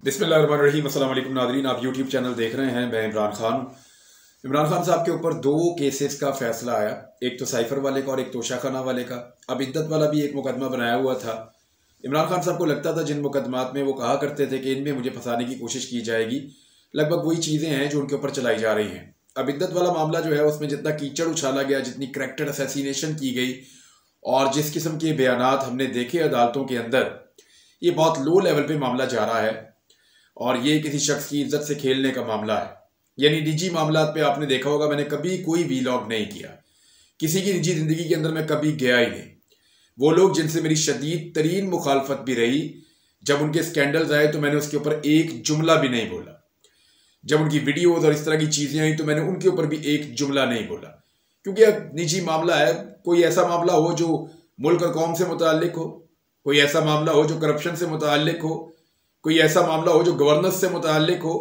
बिस्मिल्लाहिर्रहमानिर्रहीम। अस्सलाम वालेकुम नाज़रीन, आप यूट्यूब चैनल देख रहे हैं। मैं इमरान खान। इमरान खान साहब के ऊपर दो केसेस का फैसला आया, एक तो साइफर वाले का और एक तोशा खाना वाले का। अब इद्दत वाला भी एक मुकदमा बनाया हुआ था। इमरान खान साहब को लगता था जिन मुकदमात में वो कहा करते थे कि इनमें मुझे फंसाने की कोशिश की जाएगी, लगभग वही चीज़ें हैं जो उनके ऊपर चलाई जा रही हैं। अब इद्दत वाला मामला जो है उसमें जितना कीचड़ उछाला गया, जितनी करैक्टर असैसिनेशन की गई और जिस किस्म के बयानात हमने देखे अदालतों के अंदर, ये बहुत लो लेवल पे मामला जा रहा है और ये किसी शख्स की इज्जत से खेलने का मामला है। यानी निजी मामलात पे आपने देखा होगा मैंने कभी कोई वीलॉग नहीं किया, किसी की निजी जिंदगी के अंदर मैं कभी गया ही नहीं। वो लोग जिनसे मेरी शदीद तरीन मुखालफत भी रही, जब उनके स्कैंडल्स आए तो मैंने उसके ऊपर एक जुमला भी नहीं बोला। जब उनकी वीडियोज और इस तरह की चीजें आई तो मैंने उनके ऊपर भी एक जुमला नहीं बोला, क्योंकि अब निजी मामला है। कोई ऐसा मामला हो जो मुल्क और कौम से मुताल्लिक हो, कोई ऐसा मामला हो जो करप्शन से मुताल्लिक हो, कोई ऐसा मामला हो जो गवर्नेंस से मुताल्लिक हो,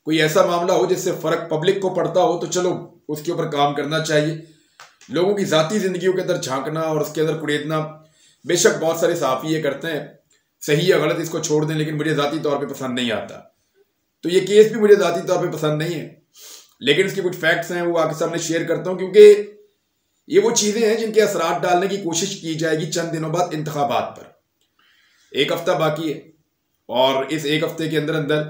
कोई ऐसा मामला हो जिससे फर्क पब्लिक को पड़ता हो, तो चलो उसके ऊपर काम करना चाहिए। लोगों की जाती जिंदगियों के अंदर झांकना और उसके अंदर कुड़ेदना, बेशक बहुत सारे सहाफ़ी ये करते हैं, सही या गलत इसको छोड़ दें, लेकिन मुझे जाती तौर पे पसंद नहीं आता। तो ये केस भी मुझे जाती तौर पे पसंद नहीं है, लेकिन इसके कुछ फैक्ट्स हैं वो आपके सामने शेयर करता हूं, क्योंकि ये वो चीजें हैं जिनके असरात डालने की कोशिश की जाएगी चंद दिनों बाद इंतखाबात पर। एक हफ्ता बाकी है और इस एक हफ्ते के अंदर अंदर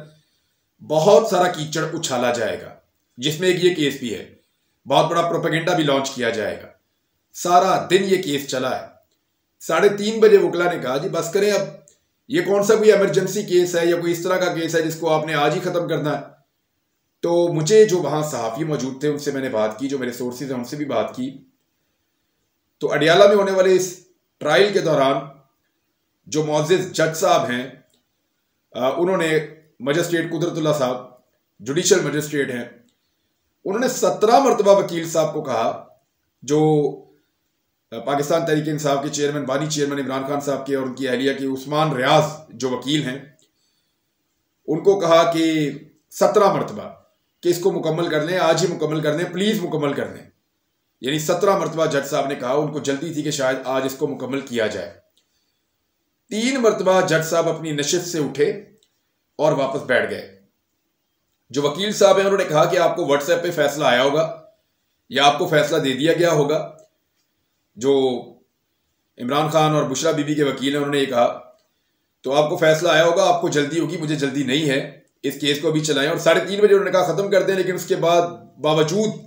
बहुत सारा कीचड़ उछाला जाएगा, जिसमें एक ये केस भी है। बहुत बड़ा प्रोपेगेंडा भी लॉन्च किया जाएगा। सारा दिन ये केस चला है। 3:30 बजे वकला ने कहा जी बस करें, अब ये कौन सा कोई इमरजेंसी केस है या कोई इस तरह का केस है जिसको आपने आज ही खत्म करना है। तो मुझे जो वहां सहाफी मौजूद थे उनसे मैंने बात की, जो मेरे सोर्सेज हैं उनसे भी बात की। तो अडियाला में होने वाले इस ट्रायल के दौरान जो मुअज़्ज़िज़ जज साहब हैं, उन्होंने मजिस्ट्रेट कुदरतुल्लाह साहब जुडिशल मजिस्ट्रेट हैं, उन्होंने 17 मरतबा वकील साहब को कहा, जो पाकिस्तान तहरीक इंसाफ के चेयरमैन, बानी चेयरमैन इमरान खान साहब के और उनकी अहलिया के उस्मान रियाज जो वकील हैं, उनको कहा कि 17 मरतबा कि इसको मुकम्मल कर लें, आज ही मुकम्मल कर लें, प्लीज मुकम्मल कर लें। यानी 17 मरतबा जज साहब ने कहा, उनको जल्दी थी कि शायद आज इसको मुकम्मल किया जाए। 3 मरतबा जज साहब अपनी नशिस्त से उठे और वापस बैठ गए। जो वकील साहब हैं उन्होंने कहा कि आपको व्हाट्सएप पे फैसला आया होगा या आपको फैसला दे दिया गया होगा। जो इमरान खान और बुशरा बीबी के वकील हैं उन्होंने ये कहा, तो आपको फैसला आया होगा, आपको जल्दी होगी, मुझे जल्दी नहीं है, इस केस को अभी चलाएं। और 3:30 बजे उन्होंने कहा खत्म कर दें, लेकिन उसके बाद बावजूद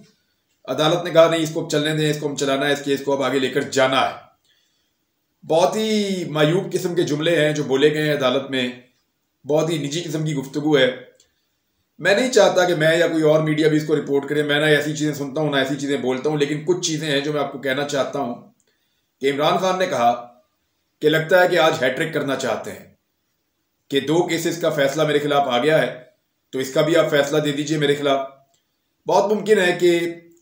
अदालत ने कहा नहीं, इसको चलने दें, इसको हम चलाना है, इस केस को अब आगे लेकर जाना है। बहुत ही मायूब किस्म के जुमले हैं जो बोले गए हैं अदालत में, बहुत ही निजी किस्म की गुफ्तगू है। मैं नहीं चाहता कि मैं या कोई और मीडिया भी इसको रिपोर्ट करे। मैं ना ऐसी चीज़ें सुनता हूँ ना ऐसी चीज़ें बोलता हूँ, लेकिन कुछ चीज़ें हैं जो मैं आपको कहना चाहता हूँ कि इमरान खान ने कहा कि लगता है कि आज हैट्रिक करना चाहते हैं, कि 2 केसेस का फैसला मेरे खिलाफ आ गया है, तो इसका भी आप फैसला दे दीजिए मेरे खिलाफ। बहुत मुमकिन है कि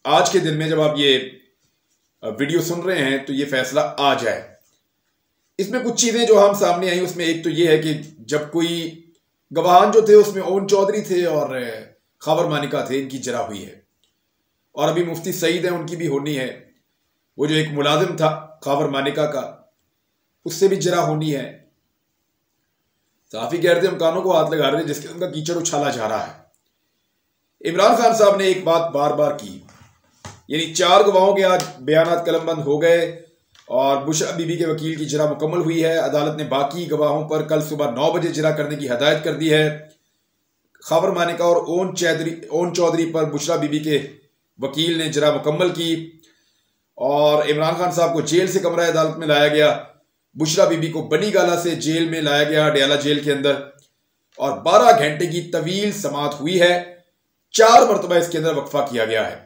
आज के दिन में जब आप ये वीडियो सुन रहे हैं तो ये फैसला आ जाए। इसमें कुछ चीज़ें जो हम सामने आई, उसमें एक तो ये है कि जब कोई गवाहान जो थे उसमें ओन चौधरी थे और खबर मानिका थे, इनकी जरा हुई है। और अभी मुफ्ती सईद हैं, उनकी भी होनी है। वो जो एक मुलाजिम था खबर मानिका का, उससे भी जरा होनी है। साफी कह रहे थे हम कानों को हाथ लगा रहे थे जिसके उनका कीचड़ उछाला जा रहा है। इमरान खान साहब ने एक बात बार बार की, यानी 4 गवाहों के आज बयानात कलमबंद हो गए और बुशरा बीबी के वकील की जरा मुकम्मल हुई है। अदालत ने बाकी गवाहों पर कल सुबह 9 बजे जरा करने की हदायत कर दी है। खबर मानिका और ओन चौधरी पर बुशरा बीबी के वकील ने जरा मुकम्मल की और इमरान खान साहब को जेल से कमरा अदालत में लाया गया। बुशरा बीबी को बनी गाला से जेल में लाया गया, अडियाला जेल के अंदर, और 12 घंटे की तवील समाअत हुई है। 4 मरतबा इसके अंदर वक्फा किया गया है।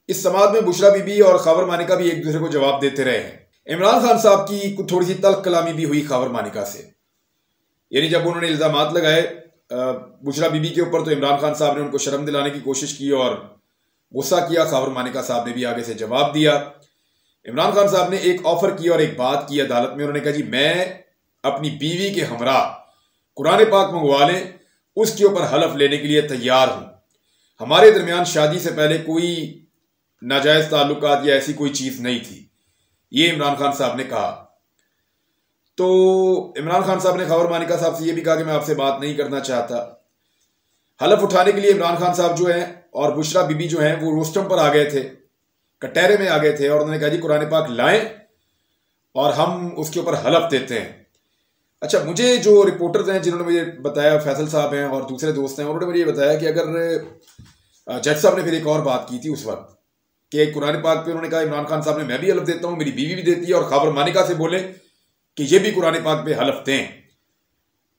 इस समाअत में बुशरा बीबी और खबर मानिका भी एक दूसरे को जवाब देते रहे हैं। इमरान खान साहब की थोड़ी सी तल्ख कलामी भी हुई खबर मानिका से, यानी जब उन्होंने इल्जामात लगाए बुशरा बीबी के ऊपर, तो इमरान खान साहब ने उनको शर्म दिलाने की कोशिश की और गुस्सा किया। खबर मानिका साहब ने भी आगे से जवाब दिया। इमरान खान साहब ने एक ऑफर की और एक बात की अदालत में। उन्होंने कहा जी मैं अपनी बीवी के हमरा कुरान पाक मंगवा लें, उसके ऊपर हलफ लेने के लिए तैयार हूं। हमारे दरमियान शादी से पहले कोई नाजायज ताल्लुकात या ऐसी कोई चीज नहीं थी, ये इमरान खान साहब ने कहा। तो इमरान खान साहब ने खबर मानिका साहब से ये भी कहा कि मैं आपसे बात नहीं करना चाहता। हलफ उठाने के लिए इमरान खान साहब जो हैं और बुशरा बीबी जो हैं वो रोस्टम पर आ गए थे, कटहरे में आ गए थे, और उन्होंने कहा जी कुरान पाक लाएं और हम उसके ऊपर हलफ देते हैं। अच्छा, मुझे जो रिपोर्टर्स हैं जिन्होंने मुझे बताया, फैसल साहब हैं और दूसरे दोस्त हैं, उन्होंने मुझे ये बताया कि अगर जज साहब ने फिर एक और बात की थी उस वक्त कि कुरान पाक पे उन्होंने कहा इमरान खान साहब ने मैं भी हलफ देता हूं, मेरी बीवी भी देती है, और खबर मानिका से बोले कि ये भी कुरान पाक पे हलफ दें।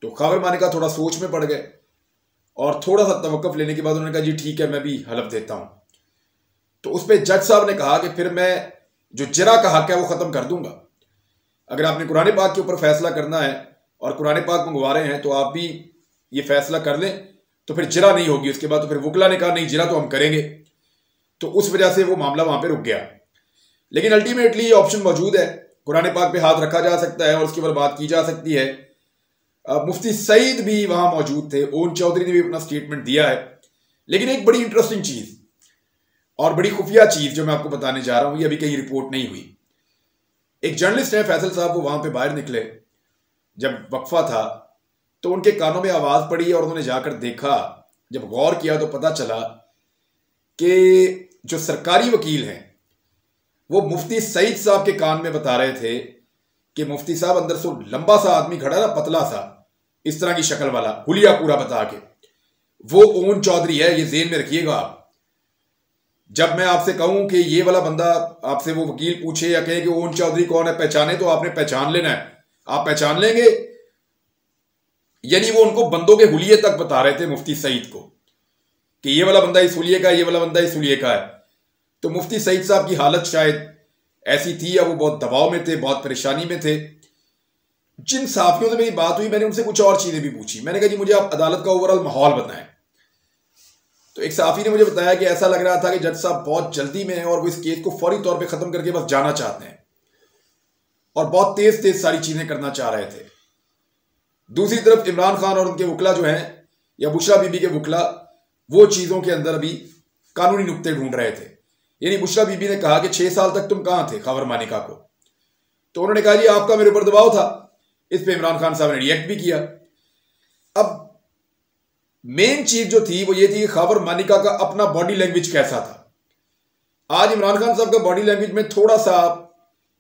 तो खबर मानिका थोड़ा सोच में पड़ गए और थोड़ा सा तवक्कुफ लेने के बाद उन्होंने कहा जी ठीक है, मैं भी हलफ देता हूं। तो उस पर जज साहब ने कहा कि फिर मैं जो जरा का हक है वो ख़त्म कर दूंगा। अगर आपने कुरान पाक के ऊपर फैसला करना है और कुरान पाक मंगवा रहे हैं तो आप भी ये फैसला कर लें, तो फिर जरा नहीं होगी। उसके बाद तो फिर वकला ने कहा नहीं, जरा तो हम करेंगे। तो उस वजह से वो मामला वहां पे रुक गया। लेकिन अल्टीमेटली ये ऑप्शन मौजूद है, कुरान पाक पे हाथ रखा जा सकता है और उसके ऊपर बात की जा सकती है। मुफ्ती सईद भी वहां मौजूद थे, ओन चौधरी ने भी अपना स्टेटमेंट दिया है। लेकिन एक बड़ी इंटरेस्टिंग चीज और बड़ी खुफिया चीज जो मैं आपको बताने जा रहा हूं, ये अभी कहीं रिपोर्ट नहीं हुई। एक जर्नलिस्ट है फैसल साहब, वो वहां पे बाहर निकले जब वक्फा था, तो उनके कानों में आवाज पड़ी और उन्होंने जाकर देखा। जब गौर किया तो पता चला कि जो सरकारी वकील हैं वो मुफ्ती सईद साहब के कान में बता रहे थे कि मुफ्ती साहब अंदर से लंबा सा आदमी खड़ा ना, पतला सा, इस तरह की शक्ल वाला, हुलिया पूरा बता के, वो ओन चौधरी है, ये जेन में रखिएगा आप। जब मैं आपसे कहूं कि ये वाला बंदा, आपसे वो वकील पूछे या कहे कि ओन चौधरी कौन है, पहचाने, तो आपने पहचान लेना है। आप पहचान लेंगे, यानी वो उनको बंदों के हुलिये तक बता रहे थे मुफ्ती सईद को कि ये वाला बंदा इस हुलिये का है, ये वाला बंदा इस हुलिये का है। तो मुफ्ती सईद साहब की हालत शायद ऐसी थी या वो बहुत दबाव में थे, बहुत परेशानी में थे। जिन साफियों से मेरी बात हुई, मैंने उनसे कुछ और चीजें भी पूछी। मैंने कहा जी मुझे आप अदालत का ओवरऑल माहौल बताएं। तो एक साफी ने मुझे बताया कि ऐसा लग रहा था कि जज साहब बहुत जल्दी में हैं और वो इस केस को फौरी तौर पे खत्म करके बस जाना चाहते हैं और बहुत तेज तेज सारी चीजें करना चाह रहे थे। दूसरी तरफ इमरान खान और उनके वकला जो हैं, या बुशरा बीबी के वकला, वो चीजों के अंदर अभी कानूनी नुक्ते ढूंढ रहे थे। यानी बुशरा बीबी ने कहा कि 6 साल तक तुम कहां थे खबर मानिका को। तो उन्होंने कहा जी आपका मेरे ऊपर दबाव था। इस पे इमरान खान साहब ने रिएक्ट भी किया। अब मेन चीज जो थी वो ये थी कि खबर मानिका का अपना बॉडी लैंग्वेज कैसा था। आज इमरान खान साहब का बॉडी लैंग्वेज में थोड़ा सा,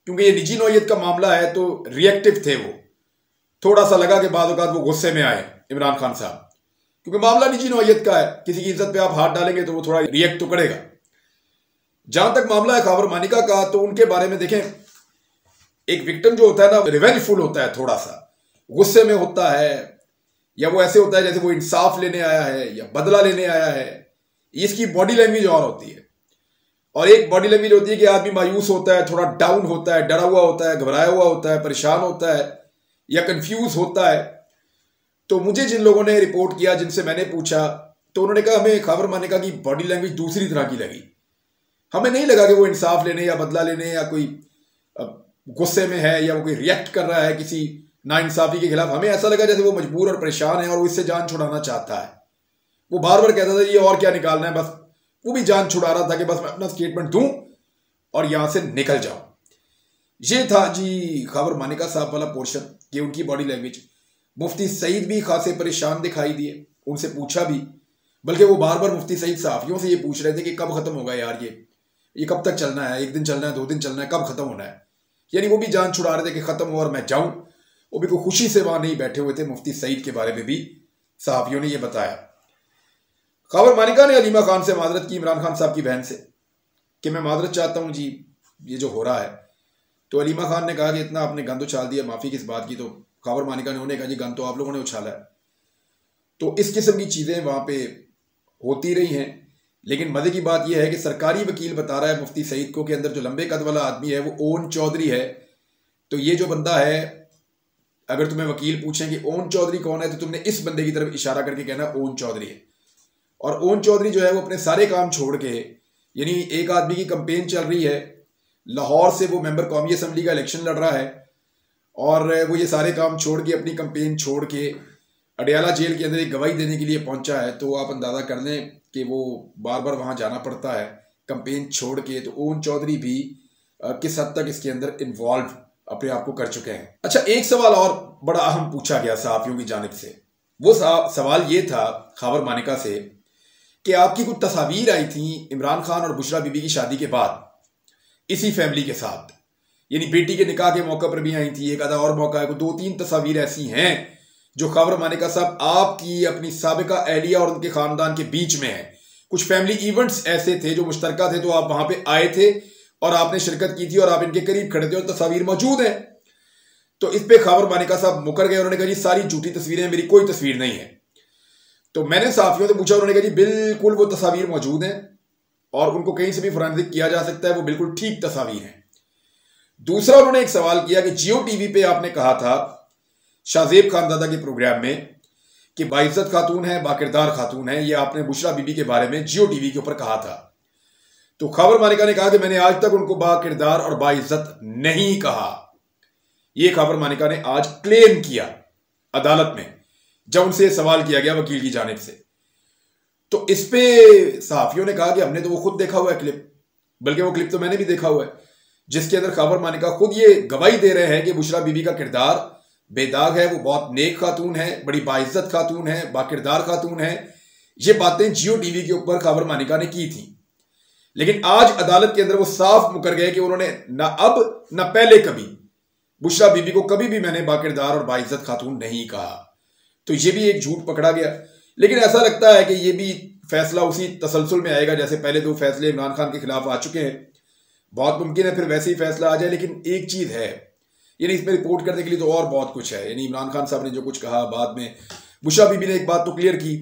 क्योंकि ये निजी नौयत का मामला है तो रिएक्टिव थे, वो थोड़ा सा लगा कि बाद औक़ात वो गुस्से में आए इमरान खान साहब, क्योंकि मामला निजी नौयत का है, किसी की इज्जत पे आप हाथ डालेंगे तो वो थोड़ा रिएक्ट तो करेगा। जहां तक मामला है खबर मानिका का, तो उनके बारे में देखें, एक विक्टिम जो होता है ना, रिवेंजफुल होता है, थोड़ा सा गुस्से में होता है, या वो ऐसे होता है जैसे वो इंसाफ लेने आया है या बदला लेने आया है। इसकी बॉडी लैंग्वेज और होती है। और एक बॉडी लैंग्वेज होती है कि आदमी मायूस होता है, थोड़ा डाउन होता है, डरा हुआ होता है, घबराया हुआ होता है, परेशान होता है या कंफ्यूज होता है। तो मुझे जिन लोगों ने रिपोर्ट किया, जिनसे मैंने पूछा, तो उन्होंने कहा हमें खबर मानिका की बॉडी लैंग्वेज दूसरी तरह की लगी। हमें नहीं लगा कि वो इंसाफ लेने या बदला लेने या कोई गुस्से में है या वो कोई रिएक्ट कर रहा है किसी नाइंसाफी के खिलाफ। हमें ऐसा लगा जैसे वो मजबूर और परेशान है और वो इससे जान छुड़ाना चाहता है। वो बार बार कहता था ये और क्या निकालना है, बस वो भी जान छुड़ा रहा था कि बस मैं अपना स्टेटमेंट दूं और यहां से निकल जाऊं। ये था जी खबर मानिका साहब वाला पोर्शन, ये उनकी बॉडी लैंग्वेज। मुफ्ती सईद भी खासे परेशान दिखाई दिए, उनसे पूछा भी, बल्कि वो बार बार मुफ्ती सईद साफियों से ये पूछ रहे थे कि कब खत्म होगा यार, ये कब तक चलना है, 1 दिन चलना है, 2 दिन चलना है, कब खत्म होना है। यानी वो भी जान छुड़ा रहे थे कि खत्म हो और मैं जाऊं। वो भी कोई खुशी से वहां नहीं बैठे हुए थे। मुफ्ती सईद के बारे में भी सहाफियों ने यह बताया। खबर मानिका ने अलीमा खान से माजरत की, इमरान खान साहब की बहन से, कि मैं माजरत चाहता हूं जी, ये जो हो रहा है। तो अलीमा खान ने कहा कि इतना आपने गंद उछाल दिया, माफी किस बात की। तो खबर मानिका ने उन्हें कहा जी गंद तो आप लोगों ने उछाला है। तो इस किस्म की चीजें वहां पे होती रही हैं। लेकिन मजे की बात यह है कि सरकारी वकील बता रहा है मुफ्ती सईद को कि अंदर जो लंबे कद वाला आदमी है वो ओन चौधरी है। तो ये जो बंदा है, अगर तुम्हें वकील पूछें कि ओन चौधरी कौन है, तो तुमने इस बंदे की तरफ इशारा करके कहना ओन चौधरी है। और ओन चौधरी जो है वो अपने सारे काम छोड़ के, यानी एक आदमी की कंपेन चल रही है, लाहौर से वो मेंबर कौमी असम्बली का इलेक्शन लड़ रहा है और वो ये सारे काम छोड़ के, अपनी कंपेन छोड़ के अडयाला जेल के अंदर एक गवाही देने के लिए पहुंचा है। तो आप अंदाजा कर लें कि वो बार बार वहां जाना पड़ता है कंपेन छोड़ के। तो ओन चौधरी भी किस हद तक इसके अंदर इन्वॉल्व अपने आप को कर चुके हैं। अच्छा, एक सवाल और बड़ा अहम पूछा गया सहाफियों की जानिब से। वो सवाल ये था खबर मानिका से कि आपकी कुछ तस्वीर आई थी इमरान खान और बुशरा बीबी की शादी के बाद इसी फैमिली के साथ, यानी बेटी के निकाह के मौके पर भी आई थी, एक आधा और मौका है, 2-3 तस्वीर ऐसी हैं जो खबर मानिका साहब आपकी अपनी साबिका अहलिया और उनके खानदान के बीच में है। कुछ फैमिली इवेंट्स ऐसे थे जो मुश्तरका थे, तो आप वहां पे आए थे और आपने शिरकत की थी और आप इनके करीब खड़े थे और तस्वीर मौजूद है। तो इस पे खबर मानिका साहब मुकर गए। उन्होंने कहा जी सारी झूठी तस्वीरें, मेरी कोई तस्वीर नहीं है। तो मैंने साफियों से पूछा, उन्होंने कहा जी बिल्कुल वो तस्वीर मौजूद है और उनको कहीं से भी फोरेंसिक किया जा सकता है, वो बिल्कुल ठीक तस्वीर है। दूसरा उन्होंने एक सवाल किया कि जियो टीवी पे आपने कहा था शाहजेब खानदादा के प्रोग्राम में कि बाइज्जत खातून है, बाकिरदार खातून है, ये आपने बुशरा बीबी के बारे में जियो टीवी के ऊपर कहा था। तो खबर मालिका ने कहा कि मैंने आज तक उनको बाकिरदार और बाइज्जत नहीं कहा। यह खबर मालिका ने आज क्लेम किया अदालत में जब उनसे सवाल किया गया वकील की जानिब से। तो इस पे सहाफियों ने कहा कि हमने तो वो खुद देखा हुआ है क्लिप, बल्कि वो क्लिप तो मैंने भी देखा हुआ है, जिसके अंदर खबर मानिका खुद ये गवाही दे रहे हैं कि बुशरा बीबी का किरदार बेदाग है, वो बहुत नेक खातून है, बड़ी बाइज्जत खातून है, बाकिरदार खातून है। ये बातें जियो टीवी के ऊपर खबर मानिका ने की थी, लेकिन आज अदालत के अंदर वो साफ मुकर गए कि उन्होंने ना अब ना पहले कभी बुशरा बीबी को कभी भी मैंने बाकिरदार और बाइज्जत खातून नहीं कहा। तो ये भी एक झूठ पकड़ा गया। लेकिन ऐसा लगता है कि ये भी फैसला उसी तसलसल में आएगा जैसे पहले 2 फैसले इमरान खान के खिलाफ आ चुके हैं। बहुत मुमकिन है फिर वैसे ही फैसला आ जाए। लेकिन एक चीज है, यानी इसमें रिपोर्ट करने के लिए तो और बहुत कुछ है। यानी इमरान खान साहब ने जो कुछ कहा, बाद में बुशरा बीबी ने एक बात तो क्लियर की,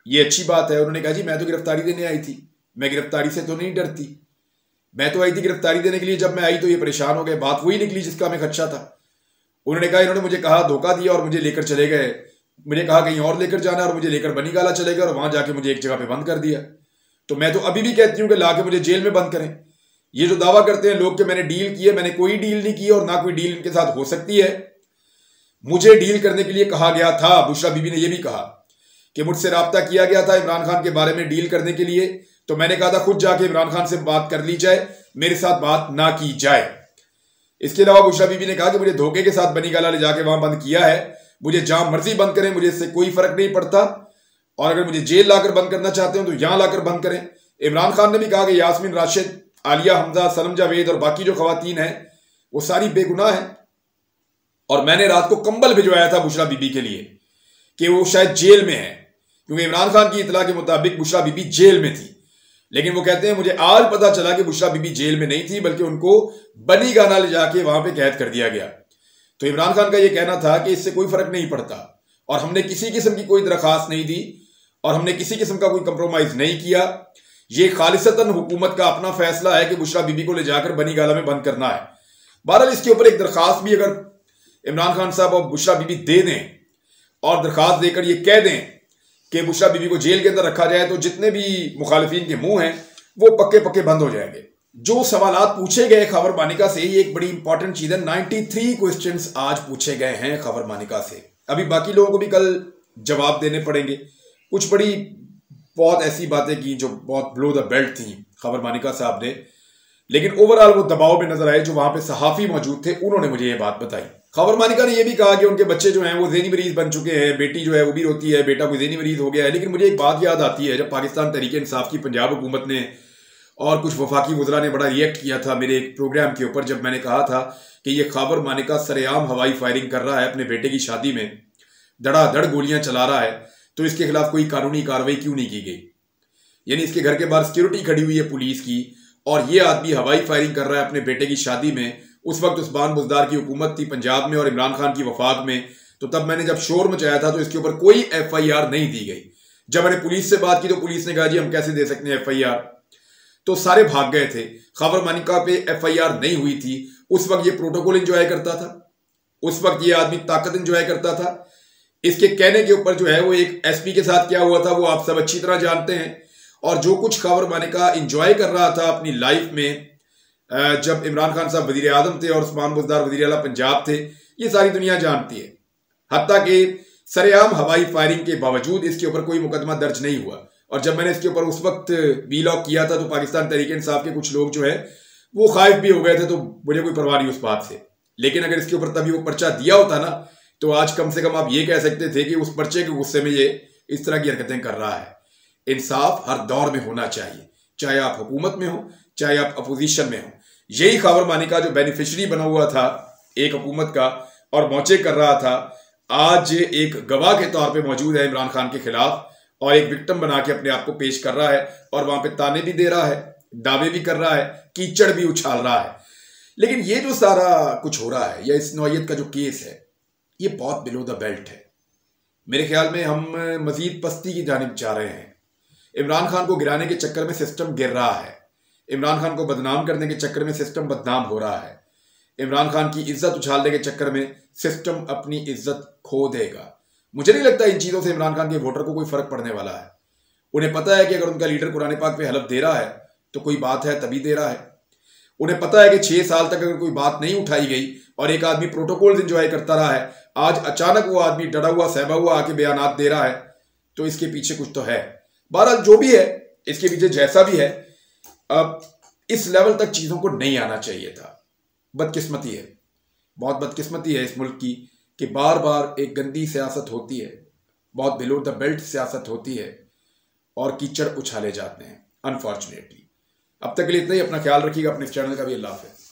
ये अच्छी बात है। उन्होंने कहा जी मैं तो गिरफ्तारी देने आई थी, मैं गिरफ्तारी से तो नहीं डरती, मैं तो आई थी गिरफ्तारी देने के लिए। जब मैं आई तो ये परेशान हो गए। बात वही निकली जिसका हमें खदशा था। उन्होंने कहा इन्होंने मुझे कहा, धोखा दिया और मुझे लेकर चले गए, मुझे कहा कहीं और लेकर जाना और मुझे लेकर बनीगाला चले गए और वहां जाके मुझे एक जगह पे बंद कर दिया। तो मैं तो अभी भी कहती हूँ कि लाके मुझे जेल में बंद करें। ये जो दावा करते हैं लोग कि मैंने डील की है, मैंने कोई डील नहीं की और ना कोई डील इनके साथ हो सकती है। मुझे डील करने के लिए कहा गया था। बुशरा बीबी ने यह भी कहा कि मुझसे राब्ता किया गया था इमरान खान के बारे में डील करने के लिए, तो मैंने कहा था खुद जाके इमरान खान से बात कर ली जाए, मेरे साथ बात ना की जाए। इसके अलावा बुशरा बीबी ने कहा कि मुझे धोखे के साथ बनीगाला ले जाके वहां बंद किया है, मुझे जहां मर्जी बंद करें, मुझे इससे कोई फर्क नहीं पड़ता, और अगर मुझे जेल लाकर बंद करना चाहते हो तो यहां लाकर बंद करें। इमरान खान ने भी कहा कि यास्मीन राशिद, आलिया हमजा, सनम जावेद और बाकी जो खवातीन हैं वो सारी बेगुनाह हैं, और मैंने रात को कंबल भिजवाया था बुशरा बीबी के लिए कि वो शायद जेल में है, क्योंकि इमरान खान की इतला के मुताबिक बुशरा बीबी जेल में थी। लेकिन वो कहते हैं मुझे आज पता चला कि बुशरा बीबी जेल में नहीं थी, बल्कि उनको बनीगाला ले जाके वहां पे कैद कर दिया गया। तो इमरान खान का यह कहना था कि इससे कोई फर्क नहीं पड़ता और हमने किसी किस्म की कोई दरखास्त नहीं दी और हमने किसी किस्म का कोई कंप्रोमाइज नहीं किया। ये खालिसतन हुकूमत का अपना फैसला है कि बुशरा बीबी को ले जाकर बनीगाला में बंद करना है। बहरहाल इसके ऊपर एक दरखास्त भी अगर इमरान खान साहब और बुशरा बीबी दे दें और दरखास्त देकर ये कह दें कि बुशरा बीबी को जेल के अंदर रखा जाए, तो जितने भी मुखालिफिन के मुंह हैं वो पक्के पक्के बंद हो जाएंगे। जो सवालात पूछे गए खबर मानिका से, ये एक बड़ी इंपॉर्टेंट चीज है। 93 क्वेश्चंस आज पूछे गए हैं खबर मानिका से। अभी बाकी लोगों को भी कल जवाब देने पड़ेंगे। कुछ बड़ी बहुत ऐसी बातें की जो बहुत ब्लो द बेल्ट थी खबर मानिका साहब ने, लेकिन ओवरऑल वो दबाव में नजर आए। जो वहां पे सहाफी मौजूद थे उन्होंने मुझे ये बात बताई। खबर मानिका ने यह भी कहा कि उनके बच्चे जो हैं वो ज़हनी मरीज बन चुके हैं, बेटी जो है वो भी रोती है, बेटा कोई ज़हनी मरीज हो गया है। लेकिन मुझे एक बात याद आती है, जब पाकिस्तान तहरीक इंसाफ की पंजाब हुकूमत ने और कुछ वफाकी वज़रा ने बड़ा रिएक्ट किया था मेरे एक प्रोग्राम के ऊपर, जब मैंने कहा था कि ये खबर मानिका सरेआम हवाई फायरिंग कर रहा है अपने बेटे की शादी में, धड़ाधड़ गोलियां चला रहा है, तो इसके खिलाफ कोई कानूनी कार्रवाई क्यों नहीं की गई। यानी इसके घर के बाहर सिक्योरिटी खड़ी हुई है पुलिस की, और ये आदमी हवाई फायरिंग कर रहा है अपने बेटे की शादी में। उस वक्त उस्मान बुज़दार की हुकूमत थी पंजाब में और इमरान खान की वफाक में। तो तब मैंने जब शोर मचाया था तो इसके ऊपर कोई FIR नहीं दी गई। जब मैंने पुलिस से बात की तो पुलिस ने कहा जी हम कैसे दे सकते हैं FIR, तो सारे भाग गए थे। खबर मानिका पे FIR नहीं हुई थी। उस वक्त ये प्रोटोकॉल इंजॉय करता था, उस वक्त ये आदमी ताकत इंजॉय करता था। इसके कहने के ऊपर जो है वो एक SP के साथ क्या हुआ था वो आप सब अच्छी तरह जानते हैं। और जो कुछ खबर मानिका इंजॉय कर रहा था अपनी लाइफ में, जब इमरान खान साहब वजीर आजम थे और उस्मान बुज़दार वजीर आला पंजाब थे, ये सारी दुनिया जानती है। हत्ता कि सरेआम हवाई फायरिंग के बावजूद इसके ऊपर कोई मुकदमा दर्ज नहीं हुआ। और जब मैंने इसके ऊपर उस वक्त वीलॉग किया था तो पाकिस्तान तहरीक इंसाफ के कुछ लोग जो है वो खाइफ भी हो गए थे, तो मुझे कोई परवाह नहीं उस बात से। लेकिन अगर इसके ऊपर तभी वो पर्चा दिया होता ना, तो आज कम से कम आप ये कह सकते थे कि उस पर्चे के गुस्से में ये इस तरह की हरकतें कर रहा है। इंसाफ हर दौर में होना चाहिए, चाहे आप हुकूमत में हो चाहे आप अपोजिशन में हो। यही खबर मानी का जो बेनिफिशियरी बना हुआ था एक हुकूमत का और मौचे कर रहा था, आज एक गवाह के तौर पे मौजूद है इमरान खान के खिलाफ और एक विक्टिम बना के अपने आप को पेश कर रहा है और वहां पे ताने भी दे रहा है, दावे भी कर रहा है, कीचड़ भी उछाल रहा है। लेकिन ये जो सारा कुछ हो रहा है या इस नौयत का जो केस है, ये बहुत बिलो द बेल्ट है। मेरे ख्याल में हम मजीद पस्ती की जानिब जा रहे हैं। इमरान खान को गिराने के चक्कर में सिस्टम गिर रहा है, इमरान खान को बदनाम करने के चक्कर में सिस्टम बदनाम हो रहा है, इमरान खान की इज्जत उछालने के चक्कर में सिस्टम अपनी इज्जत खो देगा। मुझे नहीं लगता इन चीज़ों से इमरान खान के वोटर को कोई फर्क पड़ने वाला है। उन्हें पता है कि अगर उनका लीडर कुरान पाक पे हलफ दे रहा है तो कोई बात है तभी दे रहा है। उन्हें पता है कि 6 साल तक अगर कोई बात नहीं उठाई गई और एक आदमी प्रोटोकॉल एंजॉय करता रहा है, आज अचानक वो आदमी डरा हुआ सहबा हुआ आके बयानात दे रहा है, तो इसके पीछे कुछ तो है। बहरहाल जो भी है, इसके पीछे जैसा भी है, अब इस लेवल तक चीज़ों को नहीं आना चाहिए था। बदकिस्मती है, बहुत बदकिस्मती है इस मुल्क की कि बार बार एक गंदी सियासत होती है, बहुत बिलो द बेल्ट सियासत होती है और कीचड़ उछाले जाते हैं अनफॉर्चुनेटली। अब तक के लिए इतना ही। अपना ख्याल रखिएगा, अपने चैनल का भी। अल्लाह हाफ़िज़।